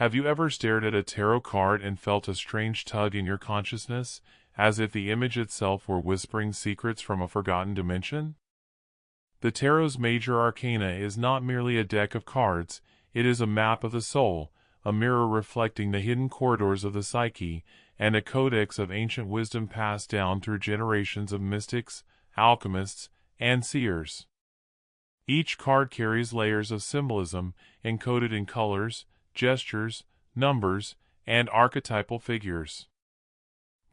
Have you ever stared at a tarot card and felt a strange tug in your consciousness, as if the image itself were whispering secrets from a forgotten dimension? The tarot's major arcana is not merely a deck of cards, it is a map of the soul, a mirror reflecting the hidden corridors of the psyche, and a codex of ancient wisdom passed down through generations of mystics, alchemists, and seers. Each card carries layers of symbolism, encoded in colors, gestures, numbers, and archetypal figures.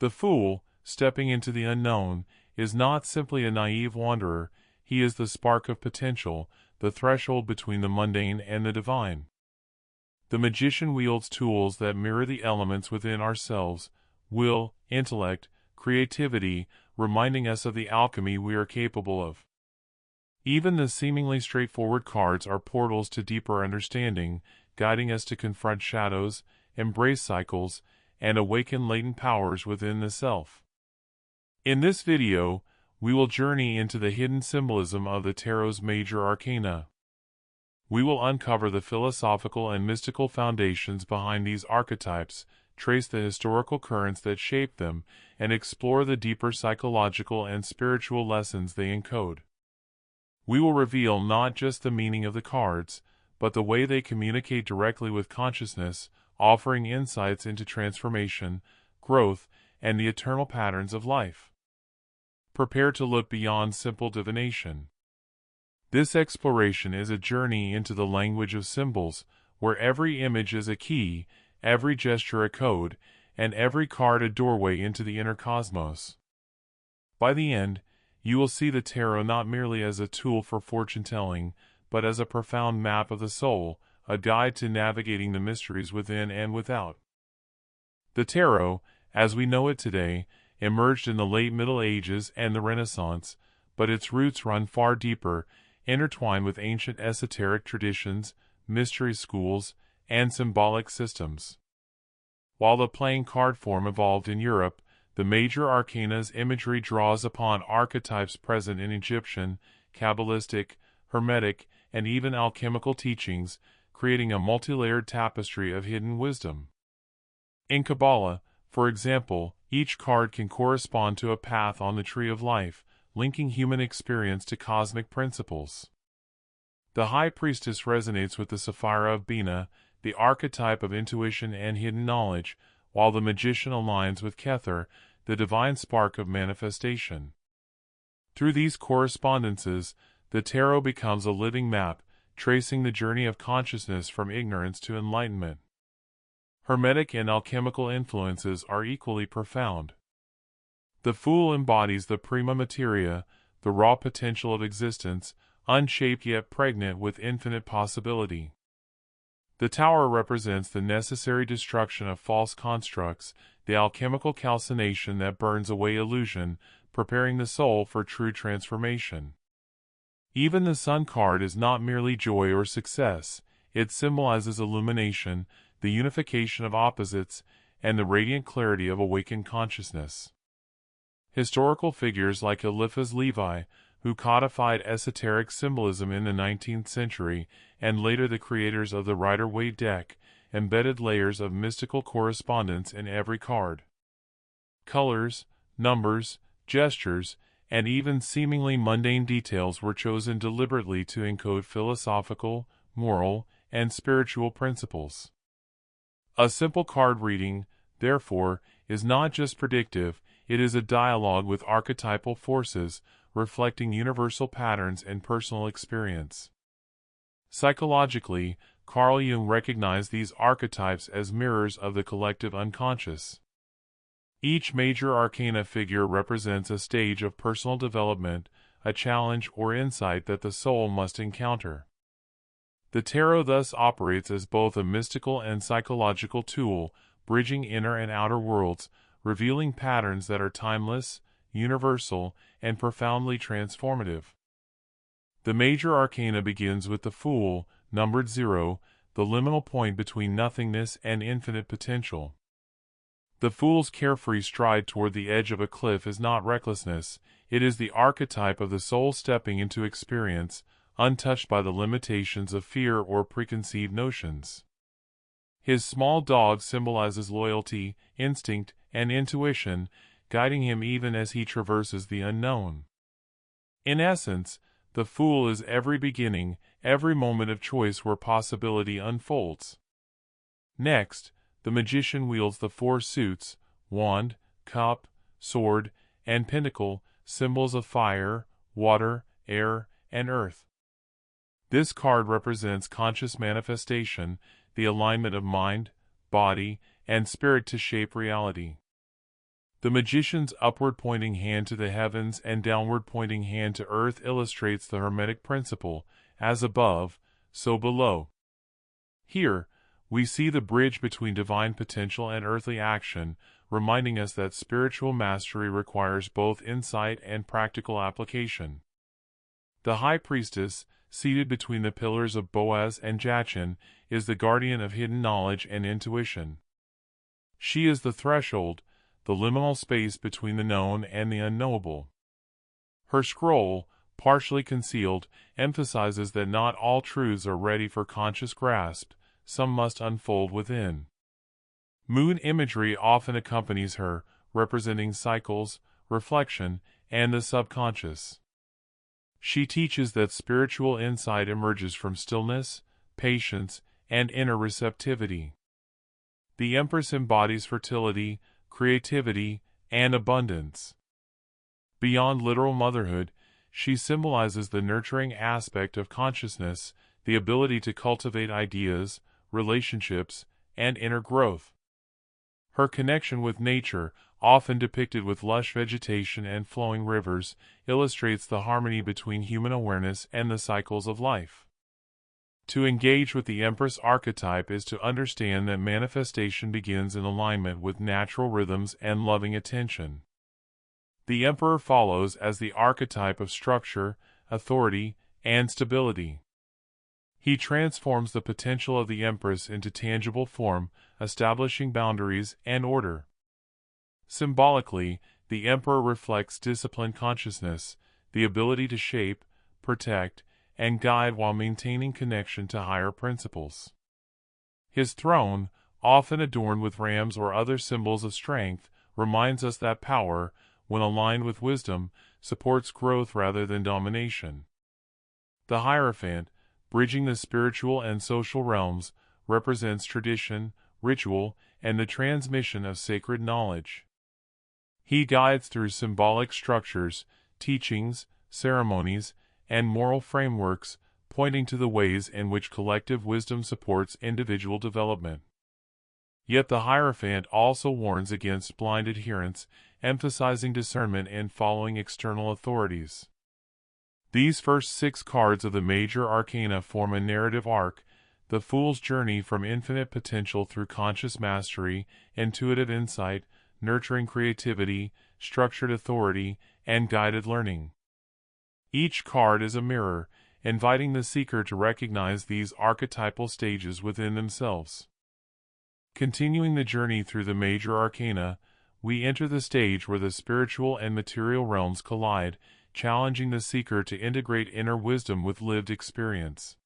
The Fool, stepping into the unknown, is not simply a naive wanderer, he is the spark of potential, the threshold between the mundane and the divine. The magician wields tools that mirror the elements within ourselves: will, intellect, creativity, reminding us of the alchemy we are capable of. Even the seemingly straightforward cards are portals to deeper understanding, guiding us to confront shadows, embrace cycles, and awaken latent powers within the self. In this video, we will journey into the hidden symbolism of the tarot's major arcana. We will uncover the philosophical and mystical foundations behind these archetypes, trace the historical currents that shape them, and explore the deeper psychological and spiritual lessons they encode. We will reveal not just the meaning of the cards, but the way they communicate directly with consciousness, offering insights into transformation, growth, and the eternal patterns of life. Prepare to look beyond simple divination. This exploration is a journey into the language of symbols, where every image is a key, every gesture a code, and every card a doorway into the inner cosmos. By the end, you will see the tarot not merely as a tool for fortune-telling, but as a profound map of the soul, a guide to navigating the mysteries within and without. The tarot, as we know it today, emerged in the late Middle Ages and the Renaissance, but its roots run far deeper, intertwined with ancient esoteric traditions, mystery schools, and symbolic systems. While the playing card form evolved in Europe, the major arcana's imagery draws upon archetypes present in Egyptian, Kabbalistic, Hermetic, and even alchemical teachings, creating a multi-layered tapestry of hidden wisdom. In Kabbalah, for example, each card can correspond to a path on the tree of life, linking human experience to cosmic principles. The High Priestess resonates with the Sapphira of Bina, the archetype of intuition and hidden knowledge, while the Magician aligns with Kether, the divine spark of manifestation. Through these correspondences, the tarot becomes a living map, tracing the journey of consciousness from ignorance to enlightenment. Hermetic and alchemical influences are equally profound. The Fool embodies the prima materia, the raw potential of existence, unshaped yet pregnant with infinite possibility. The Tower represents the necessary destruction of false constructs, the alchemical calcination that burns away illusion, preparing the soul for true transformation. Even the Sun card is not merely joy or success, it symbolizes illumination, the unification of opposites, and the radiant clarity of awakened consciousness. Historical figures like Eliphas Levi, who codified esoteric symbolism in the 19th century, and later the creators of the Rider-Waite deck, embedded layers of mystical correspondence in every card. Colors, numbers, gestures, and even seemingly mundane details were chosen deliberately to encode philosophical, moral, and spiritual principles. A simple card reading, therefore, is not just predictive, it is a dialogue with archetypal forces, reflecting universal patterns and personal experience. Psychologically, Carl Jung recognized these archetypes as mirrors of the collective unconscious. Each major arcana figure represents a stage of personal development, a challenge or insight that the soul must encounter. The tarot thus operates as both a mystical and psychological tool, bridging inner and outer worlds, revealing patterns that are timeless, universal, and profoundly transformative. The major arcana begins with the Fool, numbered 0, the liminal point between nothingness and infinite potential. The Fool's carefree stride toward the edge of a cliff is not recklessness, it is the archetype of the soul stepping into experience, untouched by the limitations of fear or preconceived notions. His small dog symbolizes loyalty, instinct, and intuition, guiding him even as he traverses the unknown. In essence, the Fool is every beginning, every moment of choice where possibility unfolds. Next, the Magician wields the four suits: wand, cup, sword, and pentacle, symbols of fire, water, air, and earth. This card represents conscious manifestation, the alignment of mind, body, and spirit to shape reality. The Magician's upward-pointing hand to the heavens and downward-pointing hand to earth illustrates the Hermetic principle, as above, so below. Here, we see the bridge between divine potential and earthly action, reminding us that spiritual mastery requires both insight and practical application. The High Priestess, seated between the pillars of Boaz and Jachin, is the guardian of hidden knowledge and intuition. She is the threshold, the liminal space between the known and the unknowable. Her scroll, partially concealed, emphasizes that not all truths are ready for conscious grasp, some must unfold within. Moon imagery often accompanies her, representing cycles, reflection, and the subconscious. She teaches that spiritual insight emerges from stillness, patience, and inner receptivity. The Empress embodies fertility, creativity, and abundance. Beyond literal motherhood, she symbolizes the nurturing aspect of consciousness, the ability to cultivate ideas, relationships, and inner growth. Her connection with nature, often depicted with lush vegetation and flowing rivers, illustrates the harmony between human awareness and the cycles of life. To engage with the Empress archetype is to understand that manifestation begins in alignment with natural rhythms and loving attention. The Emperor follows as the archetype of structure, authority, and stability. He transforms the potential of the Empress into tangible form, establishing boundaries and order. Symbolically, the Emperor reflects disciplined consciousness, the ability to shape, protect, and guide while maintaining connection to higher principles. His throne, often adorned with rams or other symbols of strength, reminds us that power, when aligned with wisdom, supports growth rather than domination. The Hierophant, bridging the spiritual and social realms, represents tradition, ritual, and the transmission of sacred knowledge. He guides through symbolic structures, teachings, ceremonies, and moral frameworks, pointing to the ways in which collective wisdom supports individual development. Yet the Hierophant also warns against blind adherence, emphasizing discernment and following external authorities. These first 6 cards of the major arcana form a narrative arc, the Fool's journey from infinite potential through conscious mastery, intuitive insight, nurturing creativity, structured authority, and guided learning. Each card is a mirror, inviting the seeker to recognize these archetypal stages within themselves. Continuing the journey through the major arcana, we enter the stage where the spiritual and material realms collide, challenging the seeker to integrate inner wisdom with lived experience.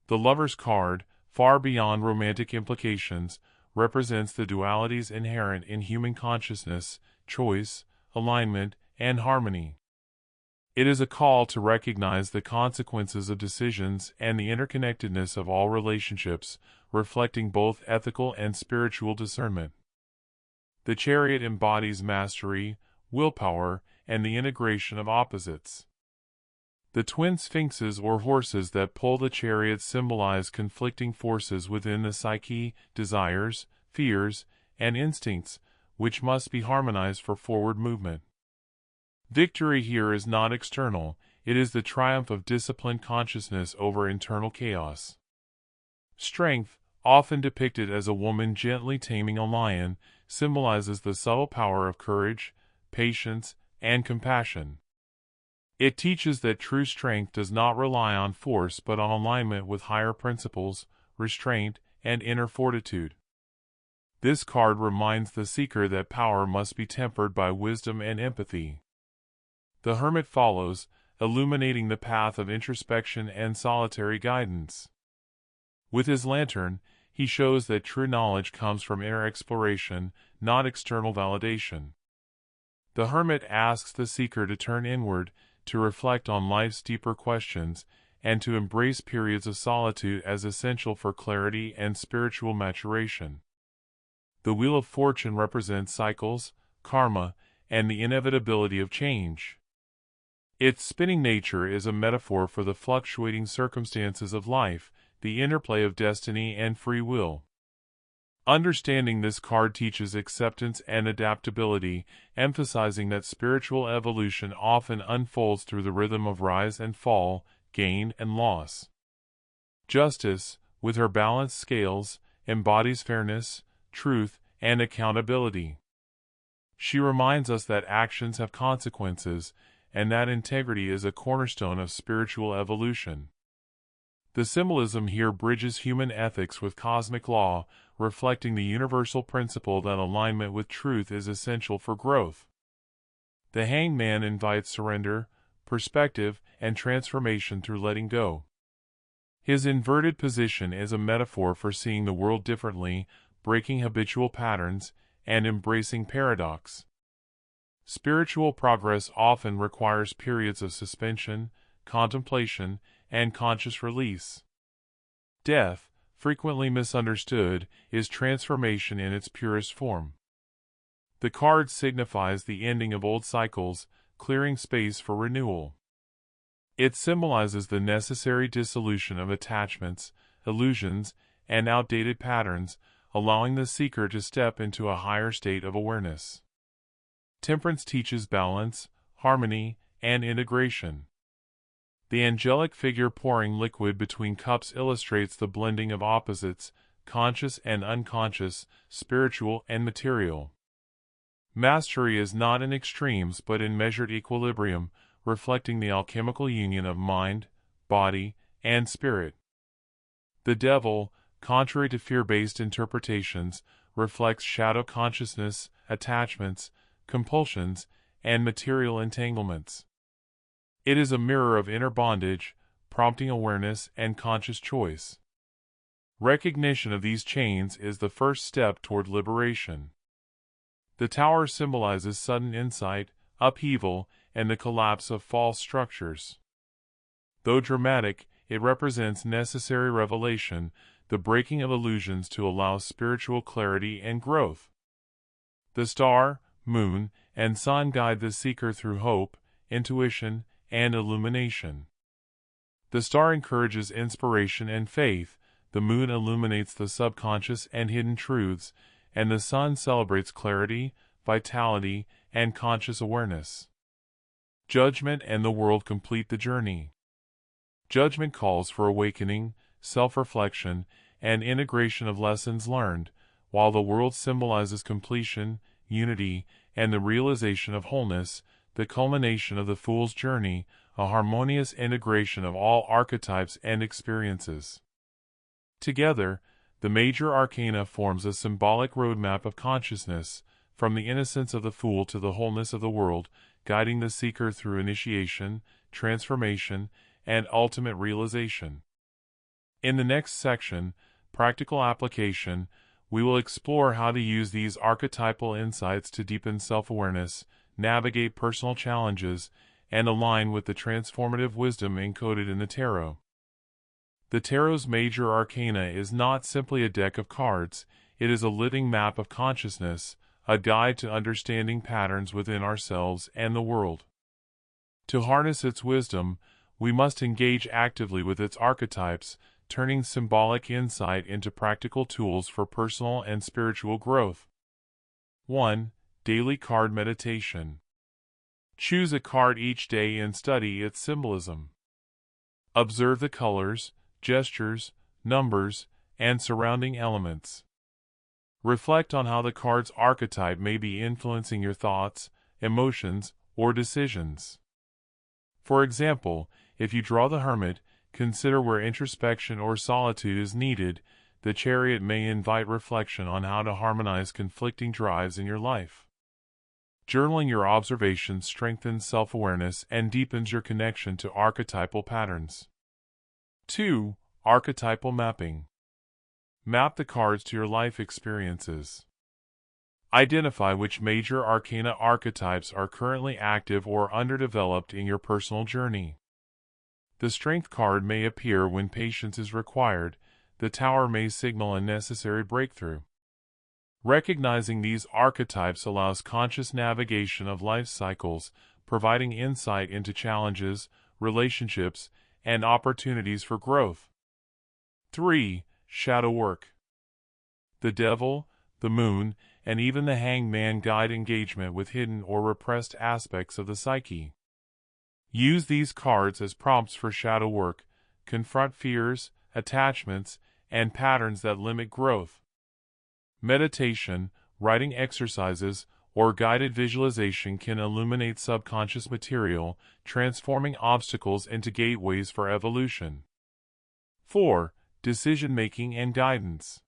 The Lover's card, far beyond romantic implications, represents the dualities inherent in human consciousness, choice, alignment, and harmony. It is a call to recognize the consequences of decisions and the interconnectedness of all relationships, reflecting both ethical and spiritual discernment. The Chariot embodies mastery, willpower, and the integration of opposites. The twin sphinxes or horses that pull the chariot symbolize conflicting forces within the psyche, desires, fears, and instincts, which must be harmonized for forward movement. Victory here is not external, it is the triumph of disciplined consciousness over internal chaos. Strength, often depicted as a woman gently taming a lion, symbolizes the subtle power of courage, patience, and compassion. It teaches that true strength does not rely on force but on alignment with higher principles, restraint, and inner fortitude. This card reminds the seeker that power must be tempered by wisdom and empathy. The Hermit follows, illuminating the path of introspection and solitary guidance. With his lantern, he shows that true knowledge comes from inner exploration, not external validation. The hermit asks the seeker to turn inward, to reflect on life's deeper questions, and to embrace periods of solitude as essential for clarity and spiritual maturation. The Wheel of Fortune represents cycles, karma, and the inevitability of change. Its spinning nature is a metaphor for the fluctuating circumstances of life, the interplay of destiny and free will. Understanding this card teaches acceptance and adaptability, emphasizing that spiritual evolution often unfolds through the rhythm of rise and fall, gain and loss. Justice, with her balanced scales, embodies fairness, truth, and accountability. She reminds us that actions have consequences, and that integrity is a cornerstone of spiritual evolution. The symbolism here bridges human ethics with cosmic law, reflecting the universal principle that alignment with truth is essential for growth. The Hanged Man invites surrender, perspective, and transformation through letting go. His inverted position is a metaphor for seeing the world differently, breaking habitual patterns, and embracing paradox. Spiritual progress often requires periods of suspension, contemplation, and conscious release. Death, frequently misunderstood, is transformation in its purest form. The card signifies the ending of old cycles, clearing space for renewal. It symbolizes the necessary dissolution of attachments, illusions, and outdated patterns, allowing the seeker to step into a higher state of awareness. Temperance teaches balance, harmony, and integration. The angelic figure pouring liquid between cups illustrates the blending of opposites, conscious and unconscious, spiritual and material. Mastery is not in extremes but in measured equilibrium, reflecting the alchemical union of mind, body, and spirit. The devil, contrary to fear-based interpretations, reflects shadow consciousness, attachments, compulsions, and material entanglements. It is a mirror of inner bondage, prompting awareness and conscious choice. Recognition of these chains is the first step toward liberation. The tower symbolizes sudden insight, upheaval, and the collapse of false structures. Though dramatic, it represents necessary revelation, the breaking of illusions to allow spiritual clarity and growth. The star, moon, and sun guide the seeker through hope, intuition, and illumination. The star encourages inspiration and faith, the moon illuminates the subconscious and hidden truths, and the sun celebrates clarity, vitality, and conscious awareness. Judgment and the world complete the journey. Judgment calls for awakening, self-reflection, and integration of lessons learned, while the world symbolizes completion, unity, and the realization of wholeness, the culmination of the fool's journey, a harmonious integration of all archetypes and experiences. Together, the major arcana forms a symbolic roadmap of consciousness, from the innocence of the fool to the wholeness of the world, guiding the seeker through initiation, transformation, and ultimate realization. In the next section, Practical Application, we will explore how to use these archetypal insights to deepen self-awareness, navigate personal challenges, and align with the transformative wisdom encoded in the tarot. The tarot's major arcana is not simply a deck of cards, it is a living map of consciousness, a guide to understanding patterns within ourselves and the world. To harness its wisdom, we must engage actively with its archetypes, turning symbolic insight into practical tools for personal and spiritual growth. 1. Daily Card Meditation. Choose a card each day and study its symbolism. Observe the colors, gestures, numbers, and surrounding elements. Reflect on how the card's archetype may be influencing your thoughts, emotions, or decisions. For example, if you draw the Hermit, consider where introspection or solitude is needed. The Chariot may invite reflection on how to harmonize conflicting drives in your life. Journaling your observations strengthens self-awareness and deepens your connection to archetypal patterns. 2. Archetypal Mapping. Map the cards to your life experiences. Identify which major arcana archetypes are currently active or underdeveloped in your personal journey. The Strength card may appear when patience is required. The Tower may signal a necessary breakthrough. Recognizing these archetypes allows conscious navigation of life cycles, providing insight into challenges, relationships, and opportunities for growth. 3. Shadow work. The Devil, the Moon, and even the Hanged Man guide engagement with hidden or repressed aspects of the psyche. Use these cards as prompts for shadow work. Confront fears, attachments, and patterns that limit growth. Meditation, writing exercises, or guided visualization can illuminate subconscious material, transforming obstacles into gateways for evolution. 4. Decision-making and guidance.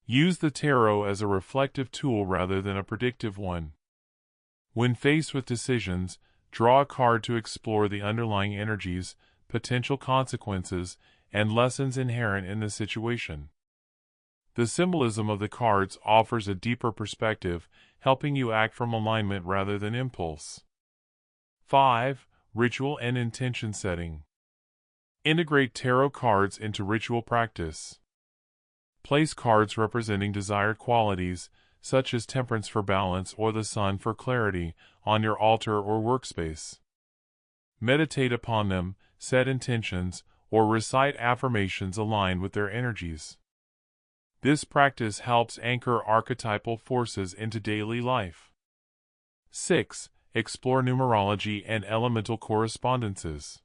Use the tarot as a reflective tool rather than a predictive one. When faced with decisions, draw a card to explore the underlying energies, potential consequences, and lessons inherent in the situation. The symbolism of the cards offers a deeper perspective, helping you act from alignment rather than impulse. 5. Ritual and intention setting. Integrate tarot cards into ritual practice. Place cards representing desired qualities, such as temperance for balance or the sun for clarity, on your altar or workspace. Meditate upon them, set intentions, or recite affirmations aligned with their energies. This practice helps anchor archetypal forces into daily life. 6. Explore numerology and elemental correspondences.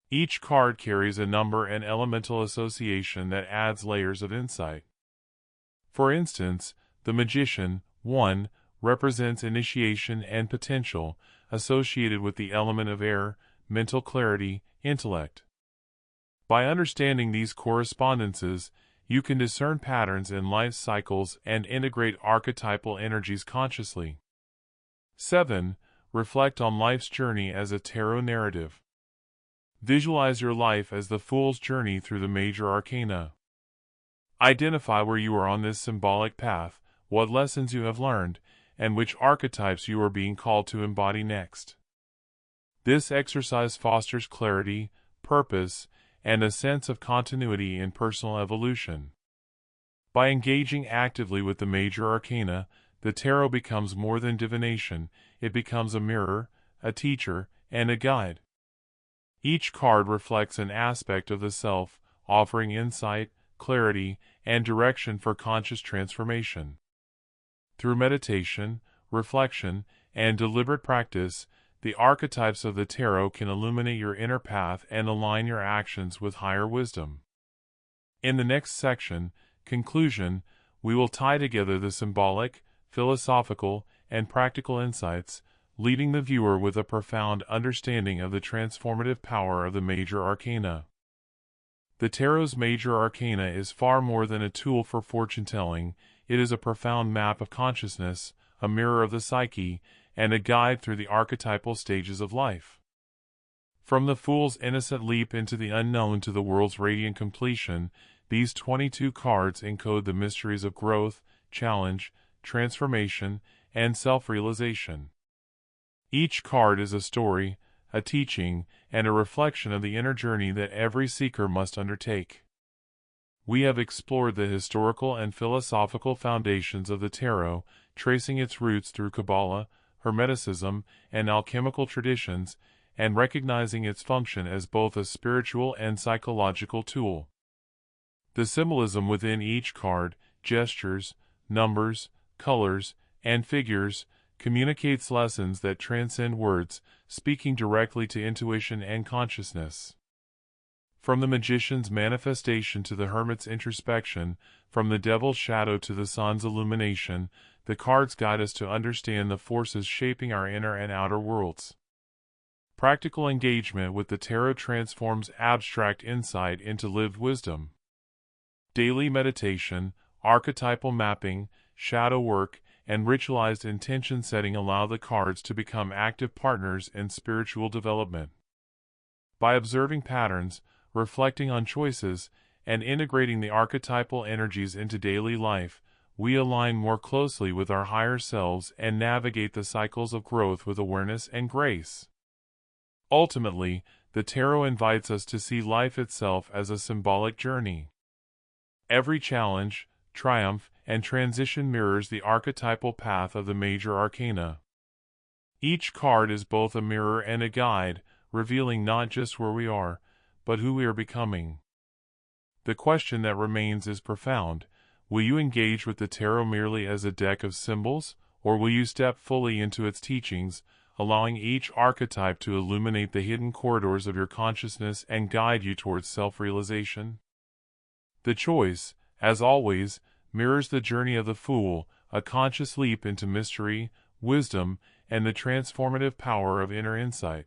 Each card carries a number and elemental association that adds layers of insight. For instance, the Magician, 1, represents initiation and potential, associated with the element of air, mental clarity, intellect. By understanding these correspondences, you can discern patterns in life cycles and integrate archetypal energies consciously. 7. Reflect on life's journey as a tarot narrative. Visualize your life as the Fool's journey through the major arcana. Identify where you are on this symbolic path, what lessons you have learned, and which archetypes you are being called to embody next. This exercise fosters clarity, purpose, and a sense of continuity in personal evolution. By engaging actively with the major arcana, the tarot becomes more than divination. It becomes a mirror, a teacher, and a guide. Each card reflects an aspect of the self, offering insight, clarity, and direction for conscious transformation. Through meditation, reflection, and deliberate practice, the archetypes of the tarot can illuminate your inner path and align your actions with higher wisdom. In the next section, Conclusion, we will tie together the symbolic, philosophical, and practical insights, leaving the viewer with a profound understanding of the transformative power of the major arcana. The tarot's major arcana is far more than a tool for fortune-telling. It is a profound map of consciousness, a mirror of the psyche, and a guide through the archetypal stages of life. From the Fool's innocent leap into the unknown to the world's radiant completion, these 22 cards encode the mysteries of growth, challenge, transformation, and self-realization. Each card is a story, a teaching, and a reflection of the inner journey that every seeker must undertake. We have explored the historical and philosophical foundations of the tarot, tracing its roots through Kabbalah, Hermeticism, and alchemical traditions, and recognizing its function as both a spiritual and psychological tool. The symbolism within each card, gestures, numbers, colors, and figures, communicates lessons that transcend words, speaking directly to intuition and consciousness. From the magician's manifestation to the hermit's introspection, from the devil's shadow to the sun's illumination, the cards guide us to understand the forces shaping our inner and outer worlds. Practical engagement with the tarot transforms abstract insight into lived wisdom. Daily meditation, archetypal mapping, shadow work, and ritualized intention setting allow the cards to become active partners in spiritual development. By observing patterns, reflecting on choices, and integrating the archetypal energies into daily life, we align more closely with our higher selves and navigate the cycles of growth with awareness and grace. Ultimately, the tarot invites us to see life itself as a symbolic journey. Every challenge, triumph, and transition mirrors the archetypal path of the major arcana. Each card is both a mirror and a guide, revealing not just where we are, but who we are becoming. The question that remains is profound. Will you engage with the tarot merely as a deck of symbols, or will you step fully into its teachings, allowing each archetype to illuminate the hidden corridors of your consciousness and guide you towards self-realization? The choice, as always, mirrors the journey of the Fool, a conscious leap into mystery, wisdom, and the transformative power of inner insight.